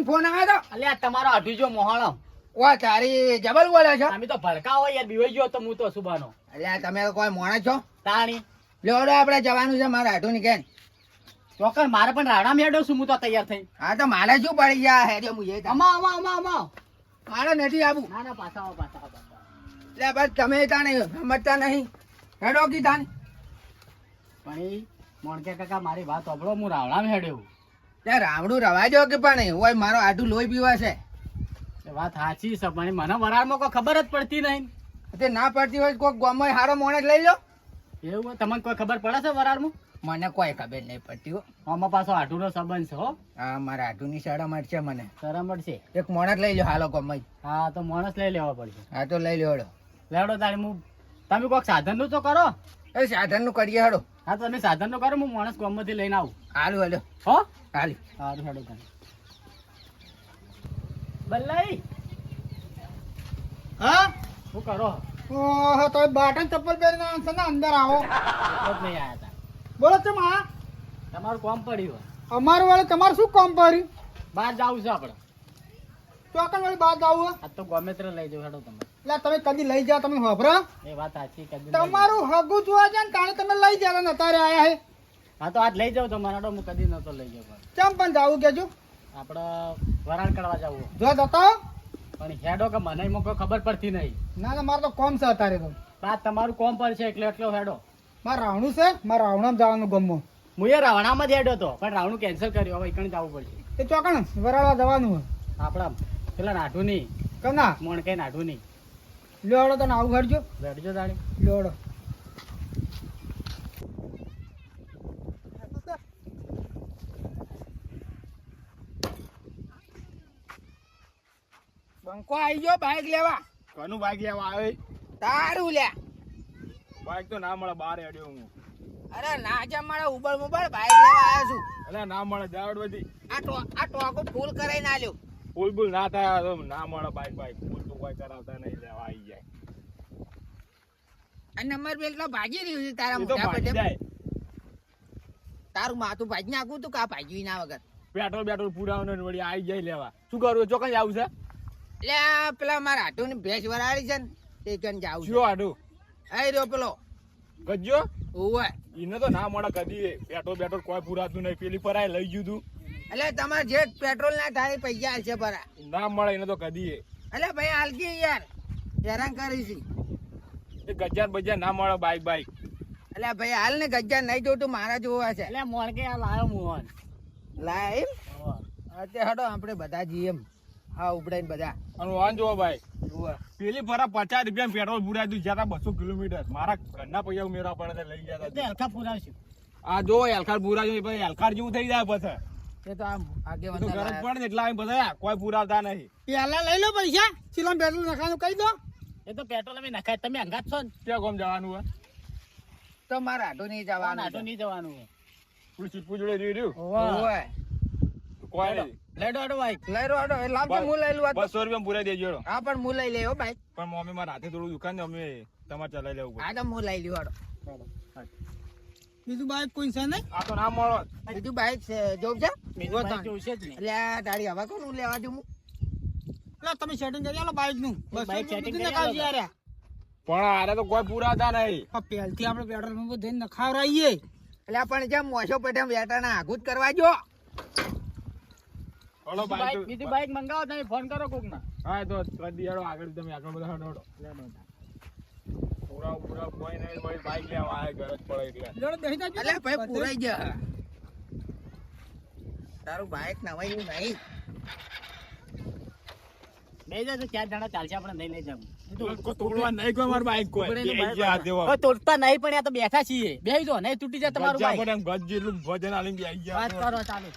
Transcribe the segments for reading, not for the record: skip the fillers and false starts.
Phone આવ્યો તો અલ્યા તમારો આઢું જો મોહાણો વા તારી જબલ બોલે છો અમે તો ભડકા હોય યાર બીવાઈ ગયો તો હું તો સુબાનો એટલે તમે કોઈ મોણા છો તાણી લેવડો આપણે જવાનું છે મારા આઢું ની કેન ચોકર મારે પણ રાણા મેડો છું હું તો તૈયાર થઈ હા તો મારે શું પડી ગયા હેડ્યો હું જઈ અમા મારે નથી આવું ના ના પાછા આવો એટલે બસ તમે તાને સમજતા નહીં હેડો કી તાને પણ એ મોણકે કાકા મારી વાત સાંભળો હું રાવણામાં હેડ્યો ત્યાં રાવણું રવા દો કે પણ હોય મારો આઢું લોહી પીવા છે એ વાત સાચી છે પણ મને વરાળમાં કોઈ ખબર જ પડતી નહીં તે ના પડતી હોય કોઈ ગામમાં હારો મોણસ લઈ લો એવું હોય? તમને કોઈ ખબર પડે છે વરાળમાં મને કોઈ ખબર નહીં પડતી હો આમાં પાછો આઢુનો સંબંધ છે હો હા મારા આઢુની શરમ અડશે મને શરમ મળશે એક મોણસ લઈ લો હાલો ગામમાં હા તો માણસ લઈ લેવા પડશે હા તો લઈ લો હેડો લેવડો તારી હું તમે કોઈક સાધન નું તો કરો એ સાધનનું કરીએ હેડો હા તમે સાધન નું કરો હું માણસ ગામમાંથી લઈને આવું હાલું હેડો હો હાલી સારું હેડો તમે બલ્લાઈ હા શું કરો ઓહો તો બાટન ચપ્પલ પહેરીને આવશે ને અંદર આવો એટલો જ નહીં આયા તા બોલો તમે હા તમારું કોમ પડ્યું અમારું વાળે તમારે શું કામ પડ્યું બહાર જવું છે આપણે ચોકન વાળી બાદ આવું આ તો ગમે તે લઈ જાવ હેડો તમે એટલે તમે કદી લઈ જાઓ તમે હોભરો એ વાત સાચી કદી તમારું હગું જોવા છે ને તાણે તમે લઈ જાઓ ને અત્યારે આયા હે હા તો આજ લઈ જાવ તો મારા હું કદી નતો લઈ જાવ કેમ પણ જાવું કેજો આપણે વરાળ કરવા જવું જો જતા પણ હેડો કે મને એમાં કોઈ ખબર પડતી નહીં ના ના મારે તો કોમ છે અત્યારે તો આ તમારું કોમ પર છે એટલે એટલો હેડો મારે રાવણું છે મારે રાવણામાં જવાનું ગમો હું એ રાવણામાં જ હેડ્યો હતો પણ રાવણું કેન્સલ કર્યું હવે એકણ જવું પડશે એ ચોકણ વરાળવા જવાનું હોય આપણા પેલા નાઠું નહીં કના મોણ કઈ નાઠું નહીં લ્યોડો તને આવું કરજો બેઠજો તાણી લ્યોડો બંકો આવી ગયો બાઈક લેવા કોનું બાઈક લેવા આવે તારું લ્યા બાઈક તો ના મળે બહાર હેડ્યો હું અરે ના જા મારા ઉબળ મુબળ બાઈક લેવા આવ્યો છું એટલે ના મળે દાવડ બધી આ ટોકો ફૂલ કરાઈને આલ્યો ફૂલ બુલ ના થાય તો ના મળે બાઈક ફૂલ તો કોઈ કરાવતા નહીં લેવા આવી જાય આ નંબર પ્લેટ તો ભાગી રહ્યું છે તારા એ તો મોઢા ભાગી પર જાય તારું માથું ભાજી નાખું તું કા ભાજી ના વગર પેટ્રોલ પુરાવાનું વળી આવી જાય લેવા શું કરવું ચોકન આવું છે એટલે આ પેલા મારા આટુ ની ભેંસ વરાળી છે ને તે કન જાવું શું આડું આઈ રહ્યો પેલો ગજ્જો ઓવે એને તો ના મળે કદી પેટ્રોલ કોઈ પુરાતું નહીં પેલી પર લઈ ગયું તું એટલે તમારે જે પેટ્રોલ ના થાય પૈસા હાલશે પરા ના મળે એને તો કદી એટલે ભાઈ હાલકી યાર હેરાન કરી છે એ ગજાર બજાર ના મળે બાઈક એટલે ભાઈ હાલ ને ગજ્જા નહીં જોતું મારા જોવા છે એટલે મોણ કે આ લાયો મોહન લાઈવ અત્યારે હડો આપણે બધા જઈએ એમ હા ઉપડાઈને બધા અને વાન જોવો ભાઈ પેલી ફરા 50 રૂપિયા પેટ્રોલ પુરાય તું જતા 200 કિલોમીટર મારા ઘરના પૈસા ઉમેરવા પડે લઈ જતા તે હલકા પુરાવશું આ જો એલખાર પુરા જો ભાઈ એલખાર જેવું થઈ જાય પછી એ તો આમ આગે તો ગરજ પડે ને એટલા બધા કોઈ પુરાવતા નહીં પેલા લઈ લો પૈસા ચીલા પેટ્રોલ નખાનું કહી દો એ તો પેટ્રોલ અમે નખાય તમે અંગાત છો ને ક્યાં કોમ જવાનું હોય તો મારા આટો નહીં જવાનું નાટો નહીં જવાનું હોય પેલું ચીપુ જોડે રહ્યું ઓવે કોઈ નહીં લેડો આડો ભાઈ લઈ રો આટો લાવ તો હું લઈ લઉં આ તો. 200 રૂપિયા પુરાઈ દેજો હા પણ હું લઈ લેવો ભાઈ પણ મમ્મી મારા હાથે થોડું દુકાન ને અમે તમારે ચલાવી લેવું હા તો હું લઈ લ્યો આડો બીજું બાઈક કોઈ છે નહીં આ તો ના મળો બીજું બાઈક જોબ છે બીજું બાઈક જોઈશે જ નહીં એટલે આ તારી હવા કોનું લેવા દઉં હું એટલે તમે સેટિંગ કરી આલો બાઈક નું બાઈક setting કરી આલો. નખાવજો યાર પણ આરે તો કોઈ પુરાવતા નહીં પહેલથી આપણે પેટ્રોલ પંપ ધ્યાન નખાવરાઈએ એટલે પણ જેમ મોસો પેટે વેટાના આગું જ કરવા જો હળો બાઈક તો- બીજું બાઈક મંગાવો તમે ફોન કરો કોક ના હા એ તો કદી હેડો આગળ તમે આગળ બધા હેડો પૂરા કોઈ નહીં ભાઈ બાઈક લેવા આવે ગરજ પડે એટલે જોડે બેસી જાજો. એટલે ભાઈ પુરાઈ જા તારું બાઈક નવાયું નહીં બે જશે 4 જણા ચાલશે આપણે નહીં લઈ જવું કોઈ તોડવા નહીં કોઈ મારું બાઈક કોઈ ઉપડે એ જ હાથ દેવો. હવે તોડતા નહીં પણ આ તો બેઠા છીએ બેહી જો નહીં તૂટી જાય તમારું ગજા બાઈક પડે એમ ગજ જેટલું ભજન આલીને બેસી ગયા. વાત કરો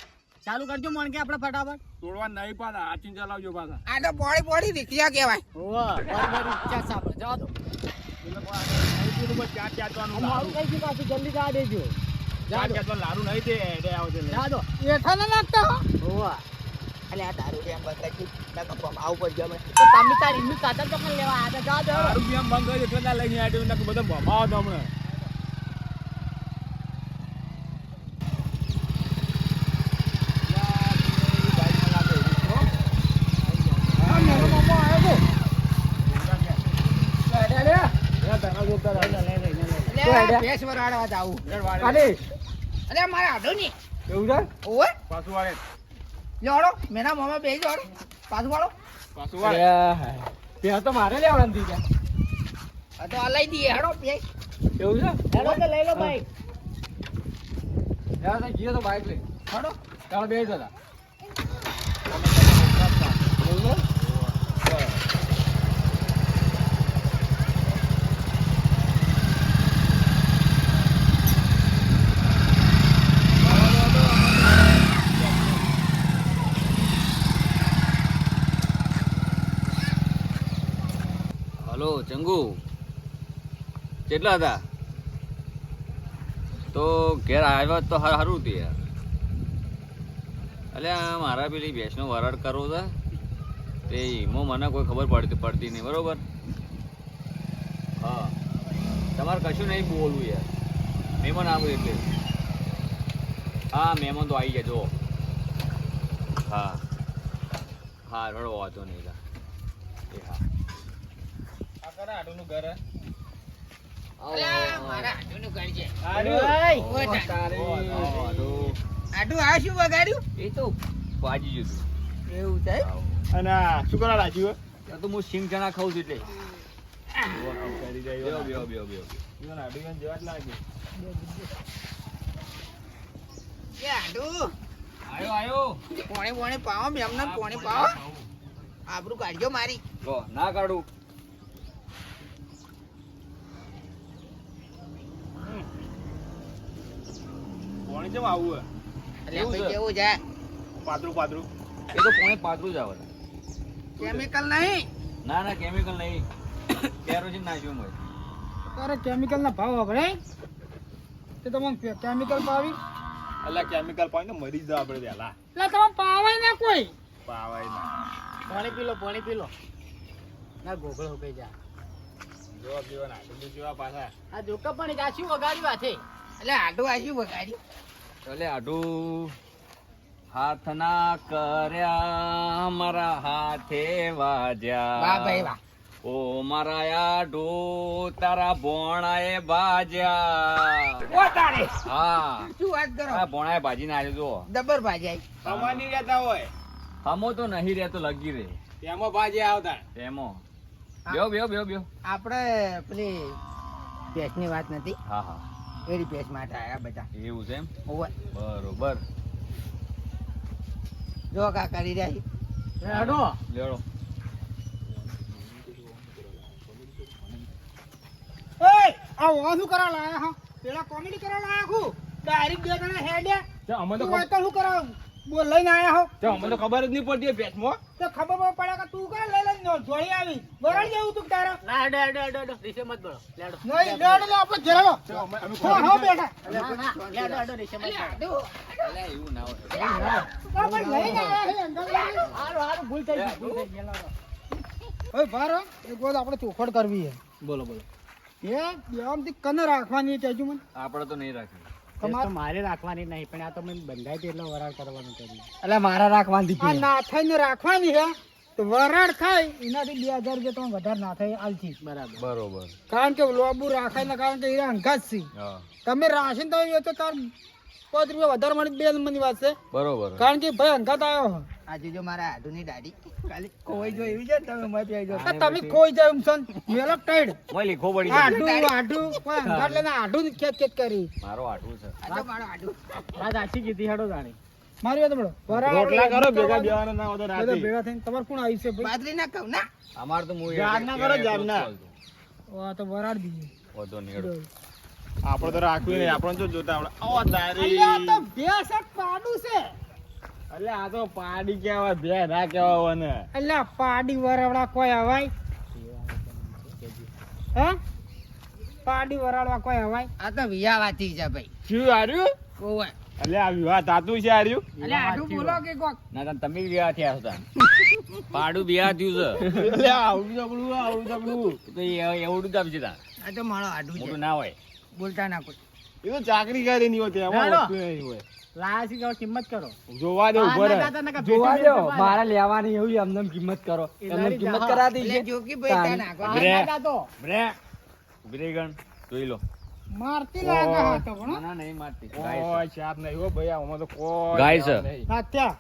ચાલુ કરજો મણ કે આપણે ફટાફટ તોડવા નહીં પાછા હાચીને ચલાવજો પાછા આ તો પોળી પોળી રિક્ષા કહેવાય ઓવા બરાબર ઈચ્છા સાપડે જવા દો એટલે કોઈ ઉપર ચાર ચારવાનું મારું કઈ ગયું પાછું જલ્દી જવા દેજો ચાર ચારવાનું લારું નહીં તે એડે આવશે લઈને. જવા દો એઠા ના નાખતા હો. ઓવા એટલે આ દારૂ રેમ બંધ કરી આવું પડશે અમે તો તમે તારી ઇન્નું સાધન ચોકન લેવા આવ્યા હતા જવા દો દારૂ પીવા બંધ કરી એટલે ના લઈને આડ્યું ને બધા ભમાવો તમને હેડ્યા. ભેંસ વરાડવા જાવું. અરે અરે મારા આડો ની એવું છે ઓવે પાછું વાળે જોડો મેના મામા બે જોડો પાછું વાળો પાછું વાળે ત્યાં તો મારે લેવાનું થઈ ગયા આ તો આ લઈ દઈએ હેડો બે એવું છે હેડો તો લઈ લો ભાઈ યાર તો ગયો તો બાઈક લઈ હેડો ચાલો બે જતા હલો ચંગુ કેટલા હતા તો ઘેર આવ્યા તો સારું હતું યાર અલ્યા મારા પેલી ભેંસનો વરાળ કરવો છે તે એમાં મને કોઈ ખબર પડતી નહીં બરોબર હા તમારે કશું નહીં બોલવું યાર મહેમાન આવું એટલે હા મહેમાન તો આવી ગયા જો હા હા રડો વાંધો નહીં એ હા આ કરા આડુનું ઘર હે? અલ્યા મારા આડુનું ઘર છે આડું? ઓય આડુ આ શું વગાડ્યું એ તો વાજી જતું એવું છે અને આ શું કરવા રાખ્યું હે? તો હું સિંગ ચણા ખાઉં છું એટલે કરી જાય બેહો બેહો બેહો બેહો ઈવન આડું ઈવન જેવા જ લાગે. એ આડુ આયો આયો પોણી પોણી પાવો મેમને પોણી પાવો આબરૂ કાઢજો મારી લો ના કાઢું પાણી કેમ આવું હે? એટલે એવું ભાઈ છે? કેવું છે પાતળું પાતળું એ તો પોણે પાતળું જ આવે કેમિકલ નહીં ના ના કેમિકલ નહીં કેરોસીન નાખ્યું મેં તારે કેમિકલ ના ભાવ આપણે તે તમને કેમિકલ પાવી અલ્યા કેમિકલ પાણી તો મરી જ આપણે વહેલા એટલે તમે પાવાય ના કોઈ પાવાય ના પાણી પી લો ના ગોગળ હોકે જા જોવા જેવા ના આડું જેવા પાછા આ જોકા પણ ગાછી વગાડ્યું હાથે એટલે આડુ આ શું વગાડ્યું ચાલે આડું હાથ ના કર્યા મારા હાથે વાજ્યા વાહ ભાઈ વાહ ઓ મારા આડુ તારા ભોણાએ બાજ્યા ઓ તારે હા શું વાત કરો આ ભોણાએ ભાજીને આવ્યો જો જબર ભાજાઈ અમાની રહેતા હોય હમો તો નહીં રહેતો લગી રે તેમાં ભાજી આવતા એમો બેહો બેહો બેહો બેહો આપણે પેલી ભેંસની વાત નથી હા હા એની ભેંસ માટે આયા બધા એવું છે એમ ઓવે બરોબર જો કા કરી રહ્યા છે. હેડો લેડો ઓય આ વા શું કરા લાયા હા પેલા કોમેડી કરા લાયા હું ડાયરેક્ટ બે જણા હેડ્યા તે અમે તો તું હોય તો શું કરાવ બોલ લઈને આયા હો તે અમે તો ખબર જ નહીં પડતી ભેંસમાં તો ખબર પડે કે તું કા લઈ લઈને જોડી આવી વરાળ જેવું તું તારા ના હેડો રીસે મત બોલો લેડો નહીં લેડ લે આપણે ઘેર લો તે અમે હો બેઠા લેડો રીસે મત અલ્યા આડુ અલ્યા એવું ના હોય આપણે લઈને આયા હે અંદર હારું ભૂલ થઈ ગઈ ઓય ભારો એક વાત આપણે ચોખડ કરવી છે બોલો બોલો એ બેવામથી કને રાખવાની છે હજુ મને આપણે તો નહીં રાખી તો મારે રાખવાની નહીં પણ આ તો મને બંધાય એટલે વરાળ કરવાનું કર્યું એટલે મારા રાખવાની આ ના થઈને રાખવાની છે તો વરાળ થાય એનાથી 2000 રૂપિયા તમે વધારે ના થાય આલથી બરાબર બરોબર કારણ કે લોબુ રાખાય ને કારણ કે એ અંગાત છે હા તમે રાશીને તમે એ તો તાર 5 રૂપિયા વધારે મળી બે મની વાત છે બરોબર કારણ કે ભાઈ અંગાત આવ્યો હો. આજે જો મારા આડુની દાઢી ખાલી કોઈ જો એવી છે ને તમે મત આવી જાઓ. આ તમે કોઈ જાય એમ son મેલો ટાઈડ મોય લીખો પડી જાય આડું કોઈ અંગાત લઈને આડું ખેત ખેત કરી મારો આટલું છે આ તો મારો આડુ આ દાચી કીધી હેડો જાણી મારી વાત બળો રોટલા કરો ભેગા બેવાના ના હોય તો બધા રાતે ભેગા થઈને તમારે કોણ આવી છે ભાઈ બાજરી ના કહું ના અમાર તો મુય જારના કરો, જારના. આ તો વરાળ દીધી વધો નીકળો આપણે તો રાખવું નહીં આપણે તો જોતા આપણે ઓ તારી અલ્યા આ તો ભેંસ એક પાડું છે એટલે આ તો પાડી કેવા ભે ના કેવા હોય ને અલ્યા પાડી વરાવડા કોઈ હવાય હે પાડી વરાવડા કોઈ હવાય આ તો વિયાવાથી છે ભાઈ શું હાર્યું ઓવે એટલે આ વિવાહ તાતું છે હાર્યું એટલે આડુ બોલો કે કોક ના તમે બિયા થયા હતા પાડું બિયા થયું છે એટલે આવડું જબડું એ તો એવડું જ આપશે તા આ તો મારો આડુ છે મોટું ના હોય બોલતા ના કોઈ એ તો ચાકરી કરી નહીં હોતી એમાં હેડો. વસ્તુ નહીં હોય લાયા છે કિંમત કરો જોવા દે ઉભો રહે લેવાની એવું એમને કિંમત કરો એમને કિંમત કરાતી એટલે જોકી ભાઈ તા ના કોઈ બ્રે. દાદો બ્રે ઉભી રહી ગણ જોઈ લો મારતી લાગે હા તો પણ ના નહીં મારતી કોઈ ચાર નહીં હો ભૈયા આમાં તો કોઈ ગાય ચાર છે. નહીં. હા ત્યાં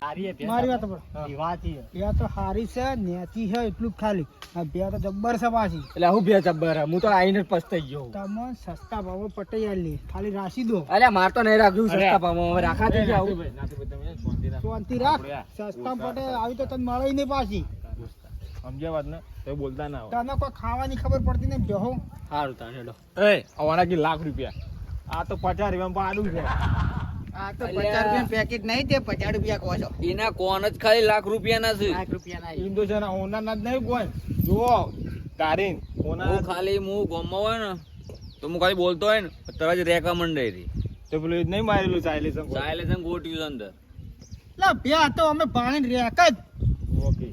સારી હે ભેંસ મારી વાત આપણે. પણ જીવાતી હે. બે તો હારી છે નેતી છે એટલું જ ખાલી આ બે તો જબ્બર છે પાછી એટલે હું બે જબ્બર હે. હું તો આઈને જ પસ્તાઈ ગયો તમે સસ્તા ભાવે પટાઈ આલી ખાલી રાશી દો અલ્યા માર તો નહીં રાખ્યું અરે. સસ્તા ભાવમાં હવે રાખા થઈ ગયા નાથુભાઈ, નાથુભાઈ, તમે શાંતિ રાખો. શાંતિ રાખ આપણે સસ્તા પટે આવી તો તને મળે નહીં પાછી સમજ્યા વાત ને તો બોલતા ના હોય. તને કોઈ ખાવાની ખબર પડતી નહીં બેહો સારું તાણ હેડો એ આવાના કી લાખ રૂપિયા આ તો 50 રૂપિયામાં પાડું છે. આ તો 50 રૂપિયા પેકેટ નહીં તે 50 રૂપિયા કહો છો એના કોણ જ ખાલી લાખ રૂપિયાના છે. લાખ રૂપિયાના એમ તો છે ને ઓનાના જ નહીં કોઈ જુઓ તારીન હું ઓના ખાલી હું ગામમાં હોય ને તો હું ખાલી બોલતો હોય ને તરત જ રેકા મંડાઈ રહી. તો પેલું એ જ નહીં મારેલું સાયલેશન કોઈ. સાયલેશન ગોટ્યું છે અંદર. લા બે તો અમે પાણી રેક જ ઓકે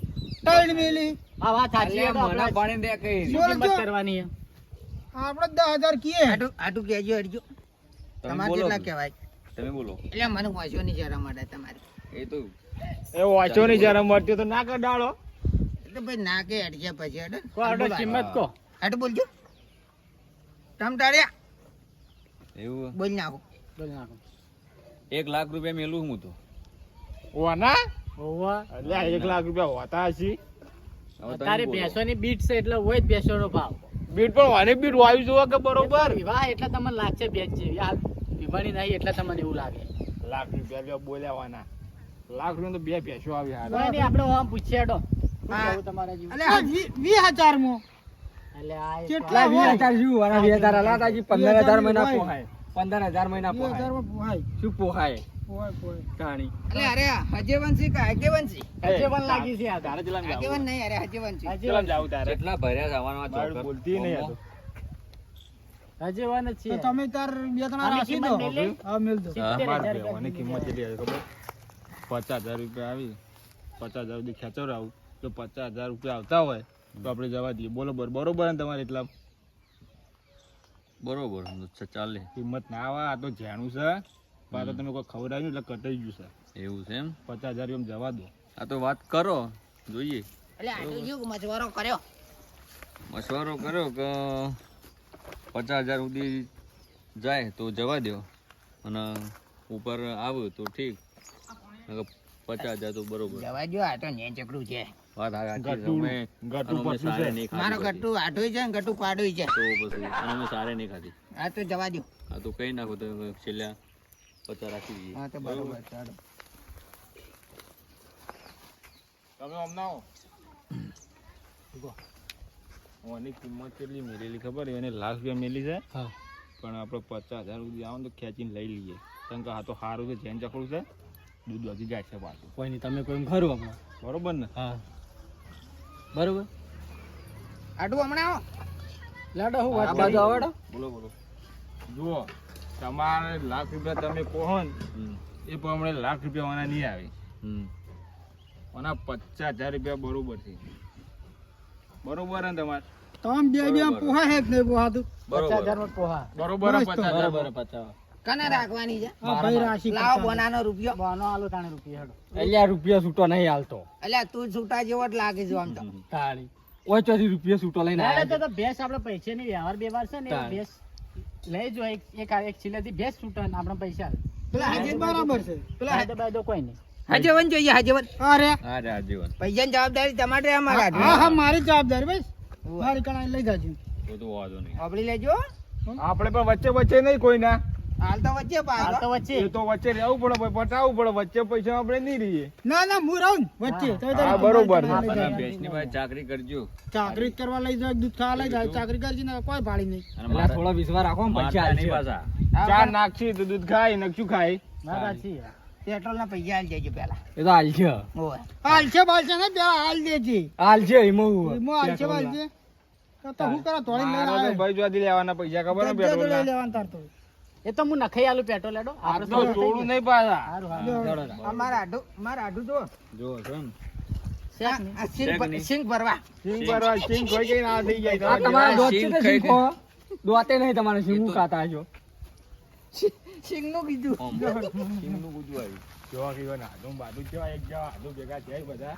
ત્રણ મિલી આ વાત સાચી હે. અલ્યા મને પાણી દે કઈ જો. કિંમત કરવાની હે. આપણે 10,000 કીએ આટું આટું કહેજો અડજો તમે તમારે બોલો. કેટલા કહેવાય તમે બોલો. એટલે મને વાંચો નહીં જરા માટે તમારે એ તો એ વાંચો નહીં જરા મળતી તો ના કઢાળો. એટલે ભાઈ ના કે અડજે પછી અડે કો આડો કિંમત કો આટું બોલજો તમ તાળ્યા એવું બોલ નાખો બોલ નાખો 1 લાખ રૂપિયા મેલું હું તો. ઓના ઓવા એટલે 1 લાખ રૂપિયા હોતા હશે. હવે તમે તારી બોલો. ભેંસોની બીટ છે એટલે હોય જ ભેંસોનો ભાવ બીટ પણ વાને બીટ વાયુ જોવા કે બરોબર વિવાહ એટલે તમને લાગશે ભેંસ જેવી આ વિવાહની નહીં એટલે તમને એવું લાગે લાખ રૂપિયા બોલ્યાવાના લાખ રૂપિયા તો બે ભેંસો આવી હારા. કોઈ નહીં આપણે આમ પૂછીએ હેડો શું હા. કહેવું તમારા જેવું? અલે આ 20,000 માં એટલે આ એક કેટલા વાત- હોય? 20,000 શું? વાળા 20,000 હલાતા હજી 15,000 મહિના હોય. પોહાય 15,000 મહિના 20,000 પોહાય માં પોહાય શું પોહાય પોહાય કાણી એટલે અરે હજેવંશી કે હજેવંશી હજે પણ લાગી છે આ તારે કેટલામ જાવું? હજેવન નહીં અરે હજેવંશી હજે કેટલામ જાવું તારે? કેટલા ભર્યા જવાના મારું બોલતી નહીં આ તો. હજે વન જ તો છે તમે તાર બે ત્રણ આની રાશી કિંમત દો મેં લઈ? હા મેલ દો હા. 70,000 માર રૂપિયા બેવાની કિંમત કેટલી હતી ખબર? 50,000 રૂપિયા આવી 50,000 સુધી ખેંચો આવું તો 50,000 રૂપિયા આવતા હોય તો આપણે જવા દઈએ બોલો બરોબર ને તમારે એટલા બરોબર ચાલે. કિંમત ના આવે આ તો જાણું છે પણ આ તો તમે કોઈ ખવડાવ્યું એટલે કટાઈ ગયું છે એવું છે એમ. 50,000 રૂપિયા જવા દો. આ તો વાત કરો જોઈએ. એટલે આટલું શું મજવારો કર્યો મશવરો કર્યો કે 50,000 સુધી જાય તો જવા દો અને ઉપર આવ્યું તો ઠીક. નકર 50,000 તો બરોબર. જવા જો આ તો ને ચકડું છે વાત સાચી છે. ગટું અમે- ગટું અને અમે પતલું સારે છે. નહીં મારો ખાધી ગટ્ટુ આઠું છે ને ગટ્ટુ પાડું છે પછી. તો પછી અને અમે સારે નહીં ખાધી. આ તો જવા દો આ તો કઈ નાખો તો છેલ્લા 50 રાખી દઈએ. હા તો બરોબર ચાલો તમે હમણાં ઓની કિંમત કેટલી મેલેલી ખબર એને લાખ રૂપિયા મેલી છે હા. પણ આપણે 50,000 સુધી આવે તો ખેંચીને લઈ લઈએ કારણ કે આ તો સારું છે જૈન ચકડું છે દૂધ વધી જાય છે પાછું કોઈ નહીં તમે કોઈ ખરું હમણાં બરોબર ને હા બરોબર આટું હમણાં આવો લાડો હું આ વાત બાજુ કરી? આવો. બોલો બોલો જુઓ તમારે લાખ રૂપિયા તમે કહો ને હમ. એ પ્રમાણે લાખ રૂપિયા વાના નહીં આવે હમ. ઓના 50,000 રૂપિયા બરોબર છે બરોબર ને તમારે તમે બે બે બરોબર. પોહાય હે કે નહીં પોહાતું 50,000 માં પોહા બરોબર બસ તો. 50,000 બરોબર 50 કને રાખવાની છે હા ભાઈ રાશિ લાવો 50,000. બોનાનો રૂપિયો બાનો આલો તાણે રૂપિયા હેડો એટલે રૂપિયા છૂટો નહીં હાલતો એટલે તું છૂટા જેવો જ લાગે છે આમ તો તાળી ઓય ચોથી રૂપિયા છૂટો લઈને આવ્યા તો ભેંસ આપણે પૈસાની વ્યવહાર વ્યવહાર છે ને એ ભેંસ લઈ જો એક છેલ્લેથી ભેંસ છૂટે ને આપણે પૈસા પેલા હાજે બરાબર છે પેલા ફાયદો બાયદો કોઈ નહીં હજેવન જોઈએ હજેવન અરે અરે આ જીવન પૈસાની જવાબદારી તમારે અમારા હા હા મારી જવાબદારી બસ મારી કણાઈ લઈ જાજો તો તો વાંધો નહીં. આપડી લેજો આપણે પણ વચ્ચે વચ્ચે નહીં કોઈ ના હાલ તો વચ્ચે હાલ તો પાછો વચ્ચે એ તો વચ્ચે રહેવું પડે ભાઈ પટાવવું પડે વચ્ચે પૈસા આપણે નહીં રહીએ ના ના હું રહું ને વચ્ચે તો હા, તારી બરોબર. કણાઈ લઈ અને જાજો. ભેંસની પાસે ચાકરી કરજો ચાકરી કરવા લઈ જાય દૂધ ખાવા લઈ જાય ચાકરી કરજી ને કોઈ ભાડી નહીં અને એટલે થોડો વિશ્વાસ રાખો ને પૈસા મારતા નહીં હાલશે. પાછા. ચા નાખશી તો દૂધ ખાય નકશું ખાય ના સાચી છે. પેટ્રોલ ના પૈસા હાલ જજો પેલા એ તો હાલશે ઓય હાલશે બાલશે ને પેલા હાલ દેજે હાલશે એમાં એમાં હાલશે બાલશે તો હું કરો થોડી લઈને મારા તો આવે ભાઈ જોવાથી લેવાના પૈસા ખબર ને જજો પેટ્રોલ લઈ લેવાનું તાર તો એ તો હું નખાઈ આલું પેટ્રોલ લેડો આપણે તો થોડું નહીં પાછા સારું સારું આ મારા આઢું જો જો છો ને. શેક નહીં. આ શેક નહીં. સિંગ ભરવા સિંગ ભરવા સિંગ કોઈ કઈ ના થઈ જાય આ તમારા આ દોત શીંગ છે તે ખાઈ શીંખો. દોતે નહીં તમારે શીંગું ખાતા હશો. સિંગ નું કીધું આમ. સિંગનું ગુજુ આવ્યું. જોવા કે એવા નાદું બાદું કેવા એક જેવા હાથું ભેગા થયા બધા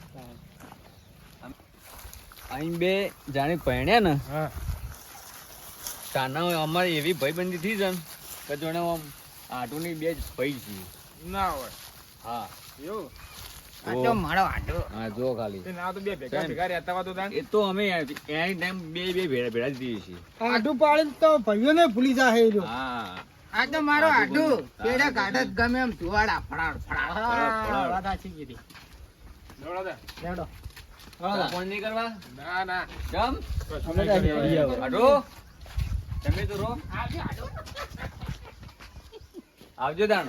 અહીં બે જાણે પરણ્યા ને હા તાના અમારી એવી ભાઈબંધી થઈ છે ને કે જોણે આમ આટુની બે જ ભાઈ છીએ. ના હોય હા એવું આ તો મારો આડો હા જો ખાલી તે ના તો બે ભેગા ભેગા રહેતા હોય તો તાન. એ તો અમે એની ટાઈમ બે ભેળા ભેળા જ રહીએ છીએ. આડું પાડીને તો ભાઈઓને ભૂલી જાય એ રહ્યો. હા આ તો મારો આડું આડું બોલો. પેડા કાઢ જ ગમે એમ ધુવાડા ફડાડ ફડાડ હા, વાત સાચી કીધી. દોડો તા. લેવડો. ફોન નહીં કરવા ના ના કેમ કશું નહીં કરીએ. આડો તમે તો રો આવજો તાણ.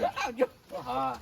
હા